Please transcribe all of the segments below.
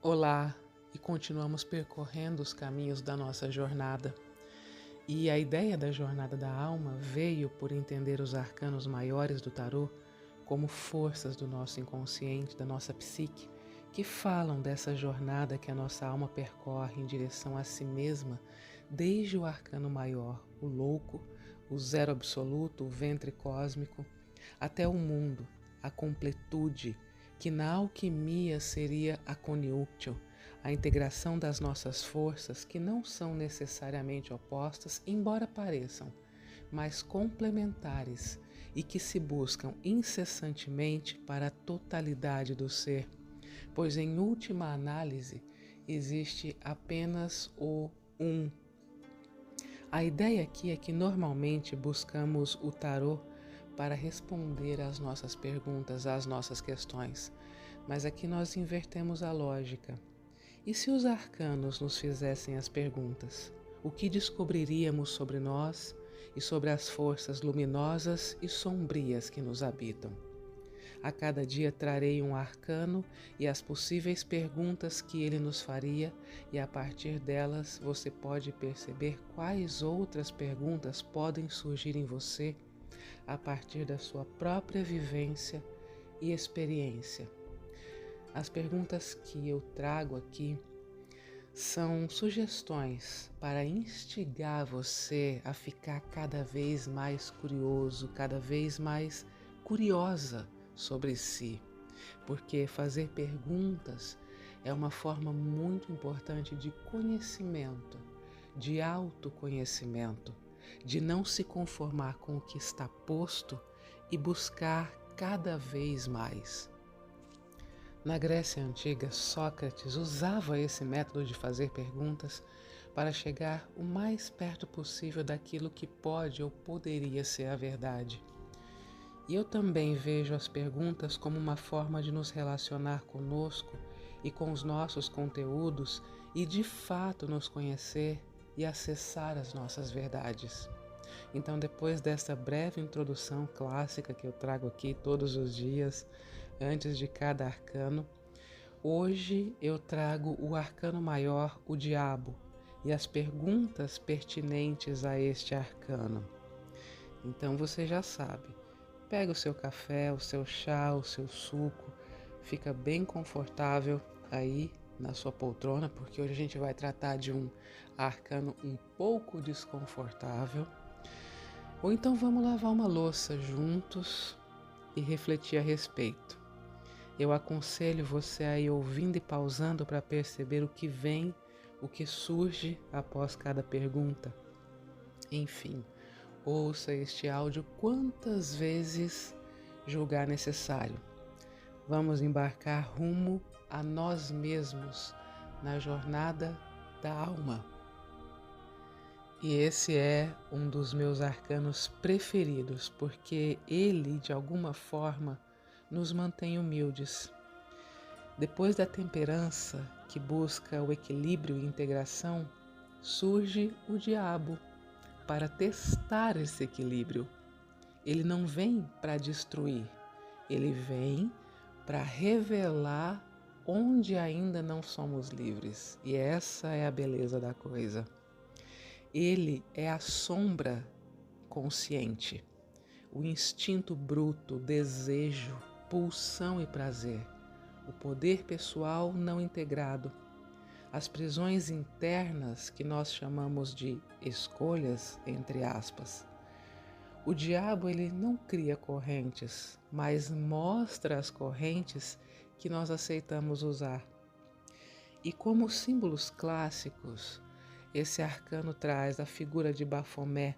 Olá, e continuamos percorrendo os caminhos da nossa jornada. E a ideia da jornada da alma veio por entender os arcanos maiores do tarô como forças do nosso inconsciente, da nossa psique, que falam dessa jornada que a nossa alma percorre em direção a si mesma, desde o arcano maior, o louco, o zero absoluto, o ventre cósmico, até o mundo, a completude, que na alquimia seria a conjunction, a integração das nossas forças que não são necessariamente opostas, embora pareçam, mas complementares e que se buscam incessantemente para a totalidade do ser, pois em última análise existe apenas o um. A ideia aqui é que normalmente buscamos o tarô para responder às nossas perguntas, às nossas questões, mas aqui nós invertemos a lógica. E se os arcanos nos fizessem as perguntas? O que descobriríamos sobre nós e sobre as forças luminosas e sombrias que nos habitam? A cada dia trarei um arcano e as possíveis perguntas que ele nos faria, e a partir delas você pode perceber quais outras perguntas podem surgir em você a partir da sua própria vivência e experiência. As perguntas que eu trago aqui são sugestões para instigar você a ficar cada vez mais curioso, cada vez mais curiosa sobre si, porque fazer perguntas é uma forma muito importante de conhecimento, de autoconhecimento, de não se conformar com o que está posto e buscar cada vez mais. Na Grécia Antiga, Sócrates usava esse método de fazer perguntas para chegar o mais perto possível daquilo que pode ou poderia ser a verdade. E eu também vejo as perguntas como uma forma de nos relacionar conosco e com os nossos conteúdos e de fato nos conhecer e acessar as nossas verdades. Então, depois dessa breve introdução clássica que eu trago aqui todos os dias, antes de cada arcano, hoje eu trago o arcano maior, o diabo, e as perguntas pertinentes a este arcano. Então você já sabe, pega o seu café, o seu chá, o seu suco, fica bem confortável aí na sua poltrona, porque hoje a gente vai tratar de um arcano um pouco desconfortável. Ou então vamos lavar uma louça juntos e refletir a respeito. Eu aconselho você a ir ouvindo e pausando para perceber o que vem, o que surge após cada pergunta. Enfim, ouça este áudio quantas vezes julgar necessário. Vamos embarcar rumo a nós mesmos na jornada da alma. E esse é um dos meus arcanos preferidos, porque ele, de alguma forma, nos mantém humildes. Depois da temperança, que busca o equilíbrio e integração, surge o diabo para testar esse equilíbrio. Ele não vem para destruir, ele vem para revelar onde ainda não somos livres. E essa é a beleza da coisa. Ele é a sombra consciente, o instinto bruto, desejo, pulsão e prazer, o poder pessoal não integrado, as prisões internas que nós chamamos de escolhas, entre aspas. O diabo, ele não cria correntes, mas mostra as correntes que nós aceitamos usar. E como símbolos clássicos, esse arcano traz a figura de Bafomé,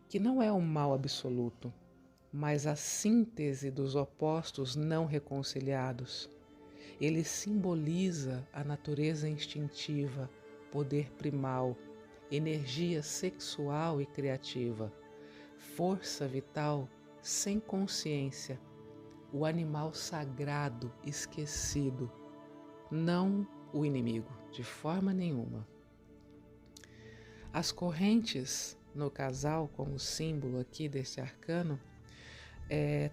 que não é um mal absoluto, mas a síntese dos opostos não reconciliados. Ele simboliza a natureza instintiva, poder primal, energia sexual e criativa, força vital sem consciência, o animal sagrado esquecido, não o inimigo, de forma nenhuma. As correntes no casal, como símbolo aqui desse arcano,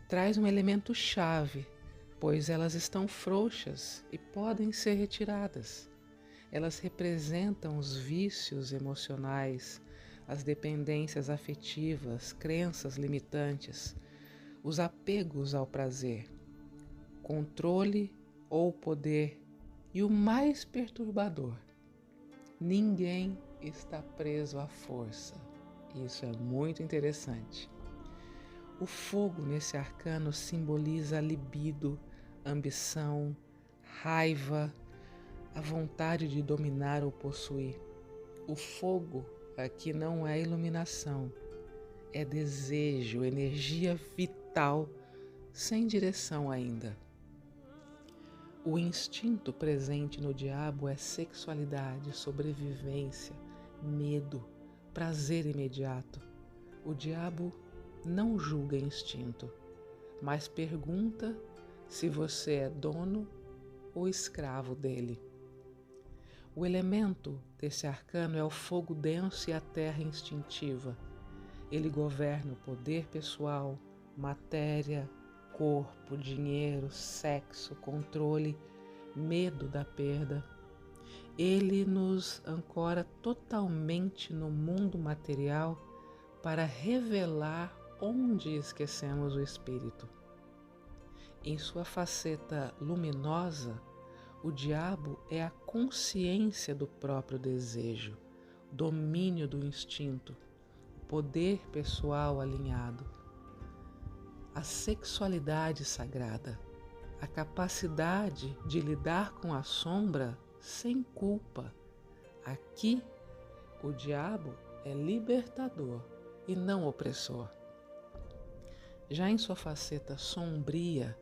traz um elemento chave pois elas estão frouxas e podem ser retiradas. Elas representam os vícios emocionais, as dependências afetivas, crenças limitantes, os apegos ao prazer, controle ou poder e o mais perturbador: ninguém está preso à força. Isso é muito interessante. O fogo nesse arcano simboliza a libido, ambição, raiva, a vontade de dominar ou possuir. O fogo aqui não é iluminação, é desejo, energia vital, sem direção ainda. O instinto presente no diabo é sexualidade, sobrevivência, medo, prazer imediato. O diabo não julga instinto, mas pergunta se você é dono ou escravo dele. O elemento desse arcano é o fogo denso e a terra instintiva. Ele governa o poder pessoal, matéria, corpo, dinheiro, sexo, controle, medo da perda. Ele nos ancora totalmente no mundo material para revelar onde esquecemos o espírito. Em sua faceta luminosa, o diabo é a consciência do próprio desejo, domínio do instinto, poder pessoal alinhado, a sexualidade sagrada, a capacidade de lidar com a sombra sem culpa. Aqui, o diabo é libertador e não opressor. Já em sua faceta sombria,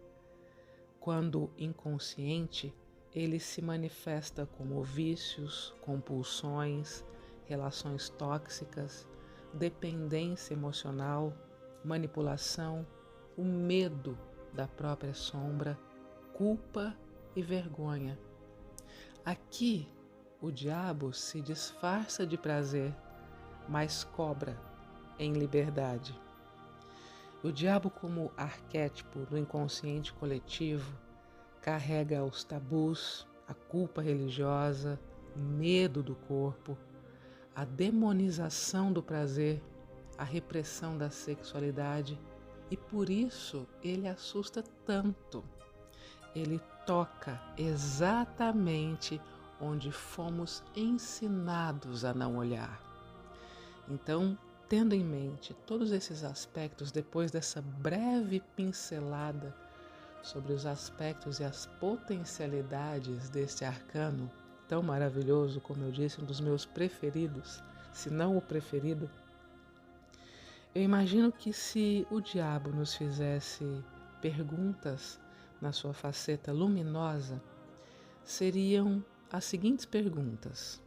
quando inconsciente, ele se manifesta como vícios, compulsões, relações tóxicas, dependência emocional, manipulação, o medo da própria sombra, culpa e vergonha. Aqui, o diabo se disfarça de prazer, mas cobra em liberdade. O diabo, como arquétipo do inconsciente coletivo, carrega os tabus, a culpa religiosa, o medo do corpo, a demonização do prazer, a repressão da sexualidade, e por isso ele assusta tanto. Ele toca exatamente onde fomos ensinados a não olhar. Então, tendo em mente todos esses aspectos, depois dessa breve pincelada sobre os aspectos e as potencialidades deste arcano tão maravilhoso, como eu disse, um dos meus preferidos, se não o preferido, eu imagino que se o diabo nos fizesse perguntas na sua faceta luminosa, seriam as seguintes perguntas: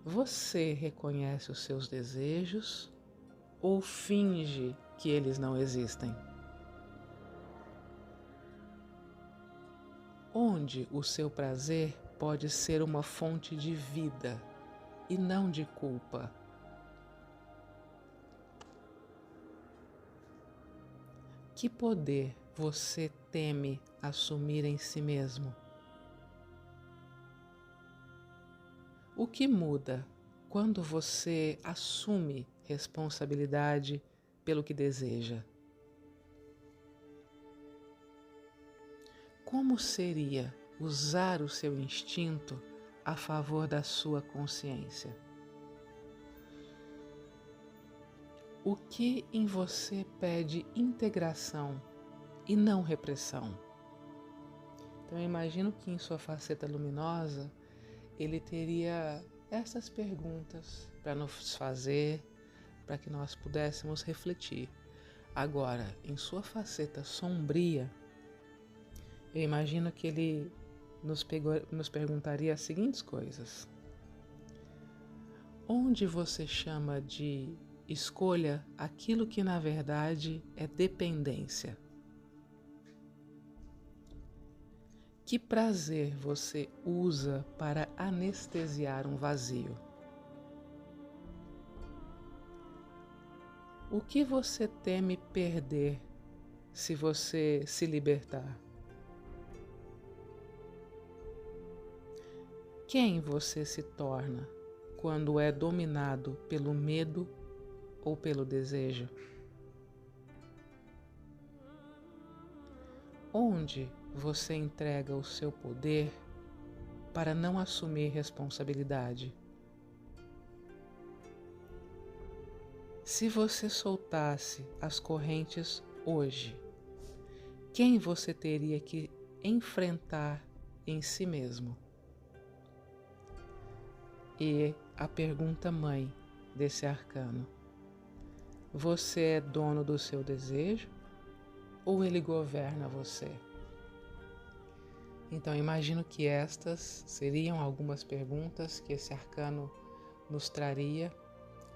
você reconhece os seus desejos ou finge que eles não existem? Onde o seu prazer pode ser uma fonte de vida e não de culpa? Que poder você teme assumir em si mesmo? O que muda quando você assume responsabilidade pelo que deseja? Como seria usar o seu instinto a favor da sua consciência? O que em você pede integração e não repressão? Então eu imagino que em sua faceta luminosa ele teria essas perguntas para nos fazer, para que nós pudéssemos refletir. Agora, em sua faceta sombria, eu imagino que ele nos perguntaria as seguintes coisas: onde você chama de escolha aquilo que na verdade é dependência? Que prazer você usa para anestesiar um vazio? O que você teme perder se você se libertar? Quem você se torna quando é dominado pelo medo ou pelo desejo? Onde você entrega o seu poder para não assumir responsabilidade? Se você soltasse as correntes hoje, quem você teria que enfrentar em si mesmo? E a pergunta mãe desse arcano: você é dono do seu desejo ou ele governa você? Então imagino que estas seriam algumas perguntas que esse arcano nos traria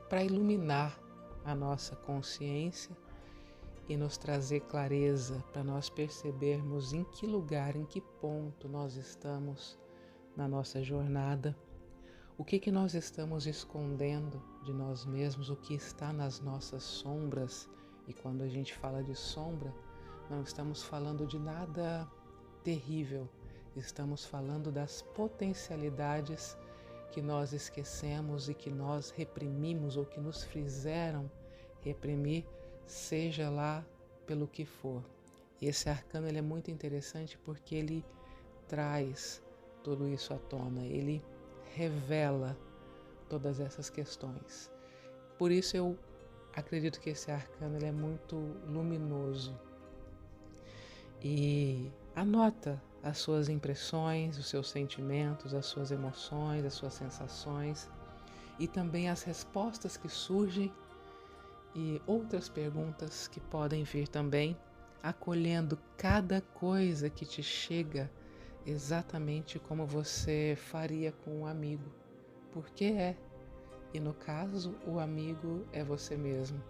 para iluminar a nossa consciência e nos trazer clareza para nós percebermos em que lugar, em que ponto nós estamos na nossa jornada. O que nós estamos escondendo de nós mesmos, o que está nas nossas sombras. E quando a gente fala de sombra, não estamos falando de nada terrível, estamos falando das potencialidades que nós esquecemos e que nós reprimimos ou que nos fizeram reprimir, seja lá pelo que for. Esse arcano ele é muito interessante porque ele traz tudo isso à tona, ele revela todas essas questões. Por isso eu acredito que esse arcano ele é muito luminoso. E anota as suas impressões, os seus sentimentos, as suas emoções, as suas sensações e também as respostas que surgem e outras perguntas que podem vir também, acolhendo cada coisa que te chega exatamente como você faria com um amigo, porque é. E no caso, o amigo é você mesmo.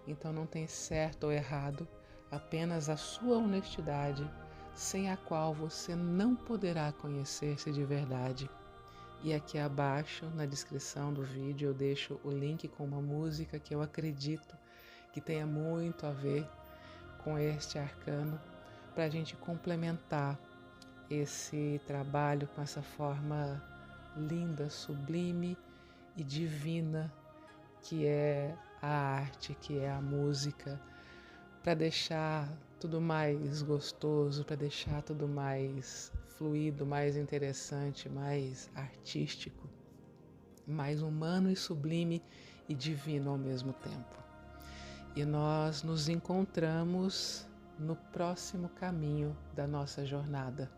Então não tem certo ou errado, apenas a sua honestidade, sem a qual você não poderá conhecer-se de verdade. E aqui abaixo, na descrição do vídeo, eu deixo o link com uma música que eu acredito que tenha muito a ver com este arcano, para a gente complementar esse trabalho com essa forma linda, sublime e divina que é a arte, que é a música, para deixar tudo mais gostoso, para deixar tudo mais fluido, mais interessante, mais artístico, mais humano e sublime e divino ao mesmo tempo. E nós nos encontramos no próximo caminho da nossa jornada.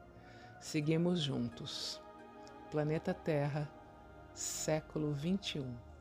Seguimos juntos. Planeta Terra, século 21.